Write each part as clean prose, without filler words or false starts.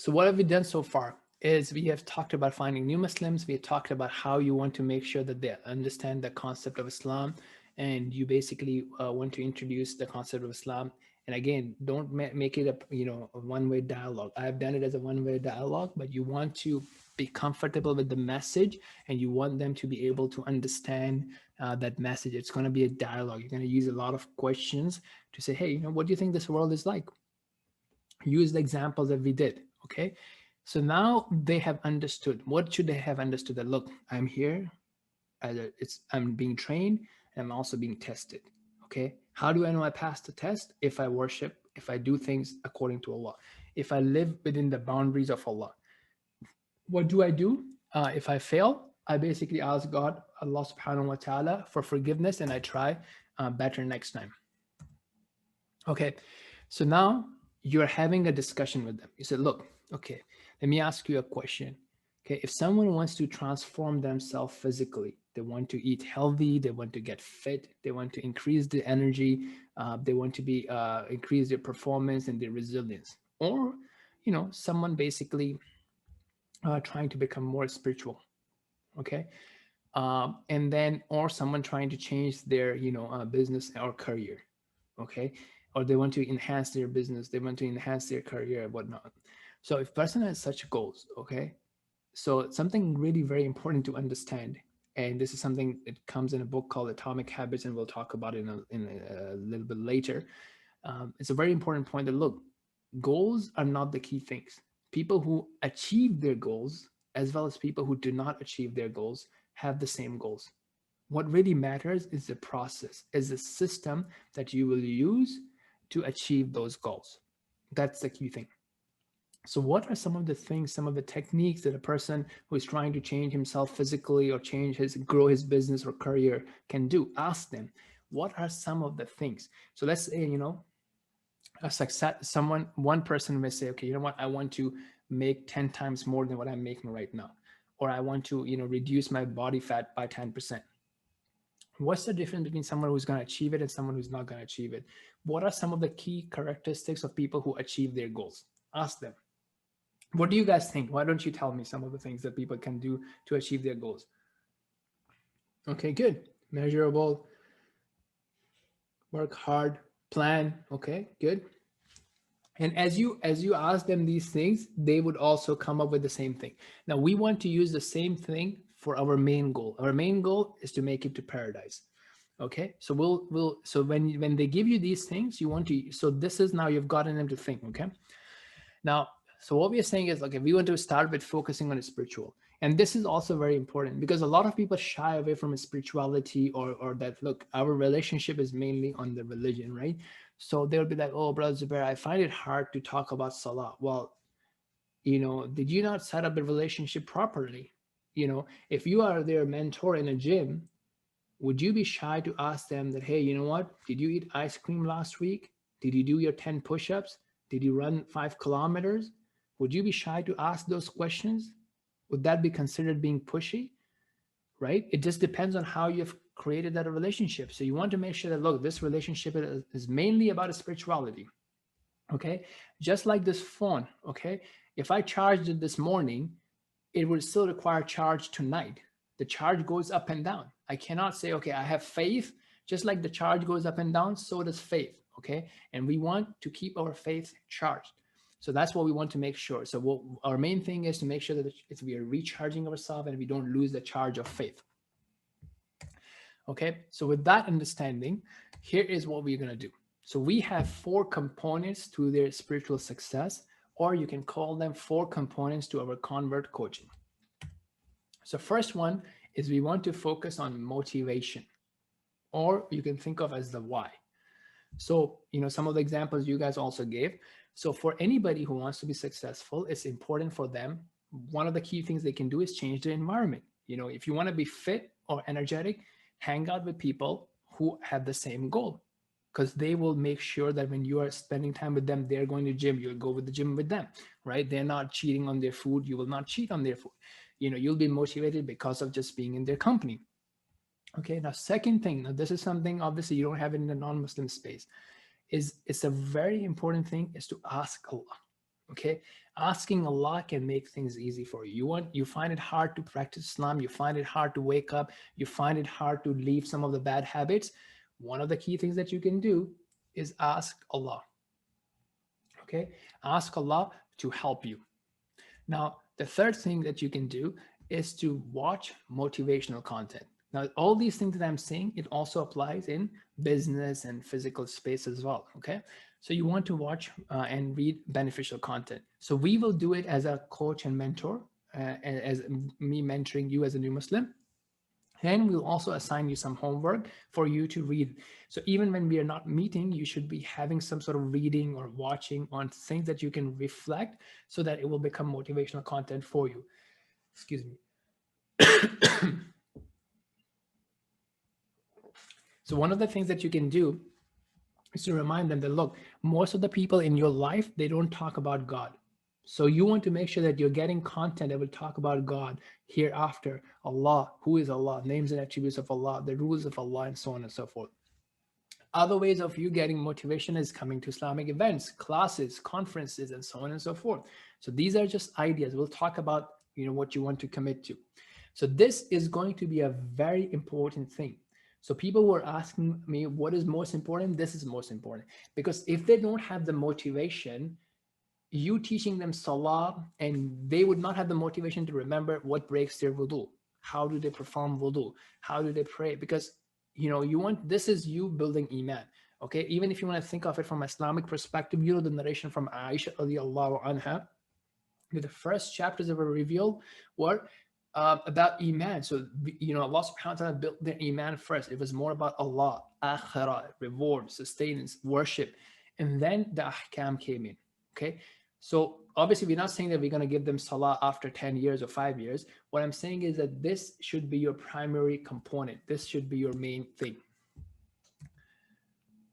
So what have we done so far is we have talked about finding new Muslims. We have talked about how you want to make sure that they understand the concept of Islam, and you basically want to introduce the concept of Islam. And again, don't make it a one-way dialogue. I've done it as a one-way dialogue, but you want to be comfortable with the message, and you want them to be able to understand that message. It's going to be a dialogue. You're going to use a lot of questions to say, hey, what do you think this world is like? Use the examples that we did. Okay, so now they have understood. What should they have understood? That look, I'm here, I'm being trained, and I'm also being tested. Okay, how do I know I passed the test? If I worship, if I do things according to Allah, if I live within the boundaries of Allah. What do I do? If I fail, I basically ask God, Allah subhanahu wa ta'ala, for forgiveness, and I try better next time. Okay, so now you're having a discussion with them. You said, look, okay, let me ask you a question. Okay, if someone wants to transform themselves physically, they want to eat healthy, they want to get fit, they want to increase the energy, they want to be increase their performance and their resilience, or someone basically trying to become more spiritual. Okay, and then or someone trying to change their business or career. Okay, or they want to enhance their business, they want to enhance their career and whatnot. So if person has such goals, okay, so something really very important to understand, and this is something that comes in a book called Atomic Habits, and we'll talk about it in a little bit later. It's a very important point that look, goals are not the key things. People who achieve their goals, as well as people who do not achieve their goals, have the same goals. What really matters is the process, is the system that you will use to achieve those goals. That's the key thing. So what are some of the things, some of the techniques that a person who is trying to change himself physically or grow his business or career can do? Ask them, what are some of the things? So let's say, a success, one person may say, okay, you know what? I want to make 10 times more than what I'm making right now. Or I want to, reduce my body fat by 10%. What's the difference between someone who's going to achieve it and someone who's not going to achieve it? What are some of the key characteristics of people who achieve their goals? Ask them. What do you guys think? Why don't you tell me some of the things that people can do to achieve their goals? Okay, good. Measurable, work hard, plan. Okay, good. And as you ask them these things, they would also come up with the same thing. Now we want to use the same thing for our main goal. Our main goal is to make it to paradise. Okay, so so when they give you these things, you want to, so this is now you've gotten them to think. Okay, now, so what we are saying is, okay, we want to start with focusing on spiritual. And this is also very important because a lot of people shy away from spirituality, or that, look, our relationship is mainly on the religion, right? So they'll be like, oh, Brother Zubair, I find it hard to talk about Salah. Well, did you not set up a relationship properly? If you are their mentor in a gym, would you be shy to ask them that, hey, you know what? Did you eat ice cream last week? Did you do your 10 push-ups? Did you run 5 kilometers? Would you be shy to ask those questions? Would that be considered being pushy? Right? It just depends on how you've created that relationship. So you want to make sure that, look, this relationship is mainly about spirituality. Okay? Just like this phone, okay? If I charged it this morning, it would still require charge tonight. The charge goes up and down. I cannot say, okay, I have faith. Just like the charge goes up and down, so does faith. Okay, and we want to keep our faith charged. So that's what we want to make sure. So our main thing is to make sure that we are recharging ourselves and we don't lose the charge of faith. Okay, so with that understanding, here is what we're going to do. So we have 4 components to their spiritual success, or you can call them 4 components to our convert coaching. So first one is we want to focus on motivation, or you can think of as the why. So, some of the examples you guys also gave. So for anybody who wants to be successful, it's important for them. One of the key things they can do is change the environment. If you want to be fit or energetic, hang out with people who have the same goal, because they will make sure that when you are spending time with them, they're going to gym, you'll go with the gym with them, right? They're not cheating on their food. You will not cheat on their food. You'll be motivated because of just being in their company. Okay, now second thing, now this is something obviously you don't have it in the non-Muslim space, it's a very important thing is to ask Allah. Okay, asking Allah can make things easy for you. You find it hard to practice Islam, you find it hard to wake up, you find it hard to leave some of the bad habits. One of the key things that you can do is ask Allah. Okay, ask Allah to help you. Now, the third thing that you can do is to watch motivational content. Now, all these things that I'm saying, it also applies in business and physical space as well. Okay. So you want to watch and read beneficial content. So we will do it as a coach and mentor, as me mentoring you as a new Muslim. And we'll also assign you some homework for you to read. So even when we are not meeting, you should be having some sort of reading or watching on things that you can reflect so that it will become motivational content for you. Excuse me. So one of the things that you can do is to remind them that, look, most of the people in your life, they don't talk about God. So you want to make sure that you're getting content that will talk about God hereafter, Allah, who is Allah, names and attributes of Allah, the rules of Allah, and so on and so forth. Other ways of you getting motivation is coming to Islamic events, classes, conferences, and so on and so forth. So these are just ideas. We'll talk about, what you want to commit to. So this is going to be a very important thing. So people were asking me, what is most important? This is most important, because if they don't have the motivation, you teaching them salah, and they would not have the motivation to remember what breaks their wudu. How do they perform wudu? How do they pray? Because this is you building iman. Okay, even if you want to think of it from an Islamic perspective, the narration from Aisha radiallahu anha, the first chapters that were revealed were about iman. So Allah subhanahu wa ta'ala built their iman first. It was more about Allah, akhirah, reward, sustenance, worship, and then the ahkam came in. Okay, so obviously we're not saying that we're going to give them salah after 10 years or 5 years. What I'm saying is that this should be your primary component. This should be your main thing.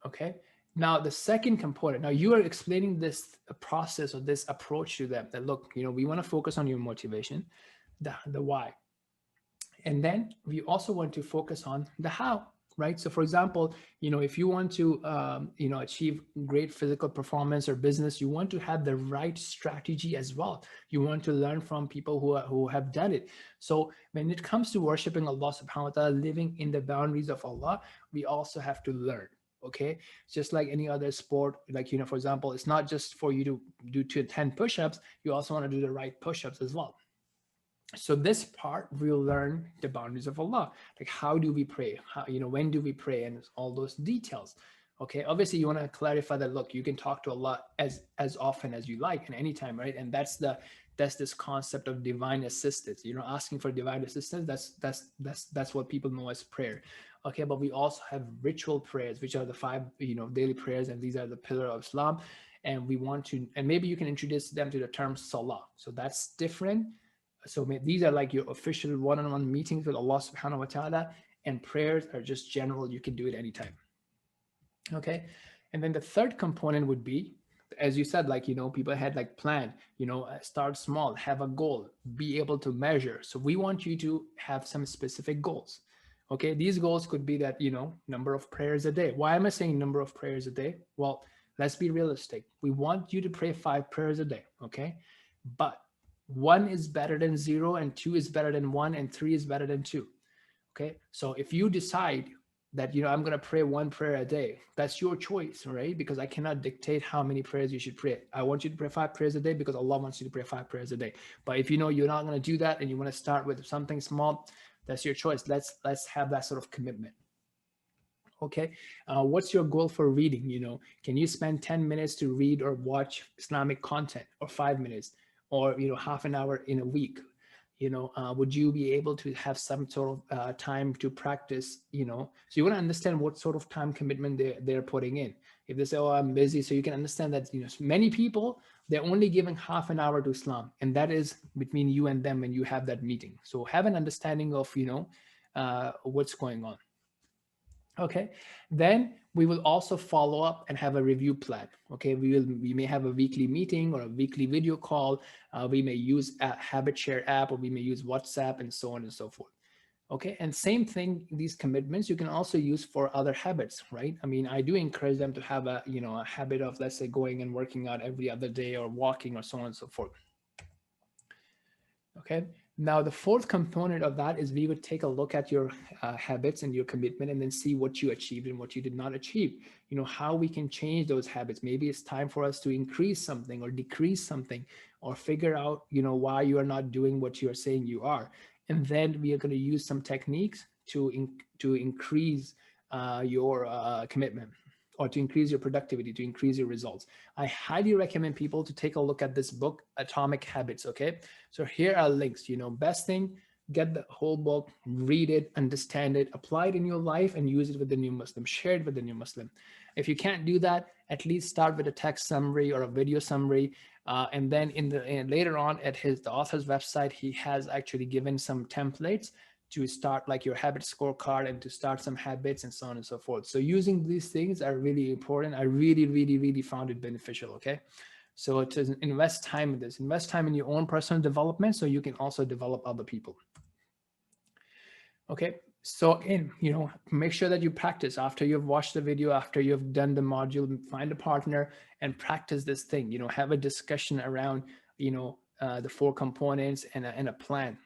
Okay, now the second component, now you are explaining this process or this approach to them, that look, we want to focus on your motivation, the why, and then we also want to focus on the how. Right. So for example, if you want to, achieve great physical performance or business, you want to have the right strategy as well. You want to learn from people who have done it. So when it comes to worshiping Allah subhanahu wa ta'ala, living in the boundaries of Allah, we also have to learn. Okay. Just like any other sport, like, for example, it's not just for you to do 10 push-ups. You also want to do the right push-ups as well. So this part, we'll learn the boundaries of Allah. Like, how do we pray? How, when do we pray? And all those details. Okay. Obviously you want to clarify that, look, you can talk to Allah as often as you like and anytime, right? And that's this concept of divine assistance, asking for divine assistance. That's what people know as prayer. Okay. But we also have ritual prayers, which are the 5, daily prayers. And these are the pillar of Islam. And we want to, and maybe you can introduce them to the term salah. So that's different. So these are like your official one-on-one meetings with Allah subhanahu wa ta'ala, and prayers are just general. You can do it anytime. Okay. And then the third component would be, as you said, like, people had like plan, start small, have a goal, be able to measure. So we want you to have some specific goals. Okay. These goals could be that, number of prayers a day. Why am I saying number of prayers a day? Well, let's be realistic. We want you to pray 5 prayers a day. Okay. But 1 is better than 0, and 2 is better than 1, and 3 is better than 2. Okay. So if you decide that, I'm going to pray 1 prayer a day, that's your choice, right? Because I cannot dictate how many prayers you should pray. I want you to pray 5 prayers a day because Allah wants you to pray 5 prayers a day. But if you're not going to do that and you want to start with something small, that's your choice. Let's have that sort of commitment. Okay. What's your goal for reading? Can you spend 10 minutes to read or watch Islamic content, or 5 minutes, or, half an hour in a week? Would you be able to have some sort of time to practice? So you want to understand what sort of time commitment they're putting in. If they say, oh, I'm busy, so you can understand that, many people, they're only giving half an hour to Islam, and that is between you and them when you have that meeting. So have an understanding of, what's going on. Okay, then we will also follow up and have a review plan. Okay, we may have a weekly meeting or a weekly video call. We may use a habit share app, or we may use WhatsApp, and so on and so forth. Okay, and same thing, these commitments you can also use for other habits, right? I mean, I do encourage them to have a, a habit of, let's say, going and working out every other day or walking or so on and so forth. Okay, now the fourth component of that is we would take a look at your habits and your commitment and then see what you achieved and what you did not achieve. How we can change those habits. Maybe it's time for us to increase something or decrease something, or figure out why you are not doing what you are saying you are. And then we are going to use some techniques to increase your commitment, or to increase your productivity, to increase your results. I highly recommend people to take a look at this book, Atomic Habits. Okay, so here are links. Best thing, get the whole book, read it, understand it, apply it in your life, and use it with the new Muslim. Share it with the new Muslim. If you can't do that, at least start with a text summary or a video summary, and then later on at the author's website, he has actually given some templates to start, like your habit scorecard, and to start some habits and so on and so forth. So using these things are really important. I really, really, really found it beneficial. Okay. So to invest time in this, invest time in your own personal development so you can also develop other people. Okay. So make sure that you practice after you've watched the video, after you've done the module, find a partner and practice this thing, have a discussion around, the 4 components and a plan.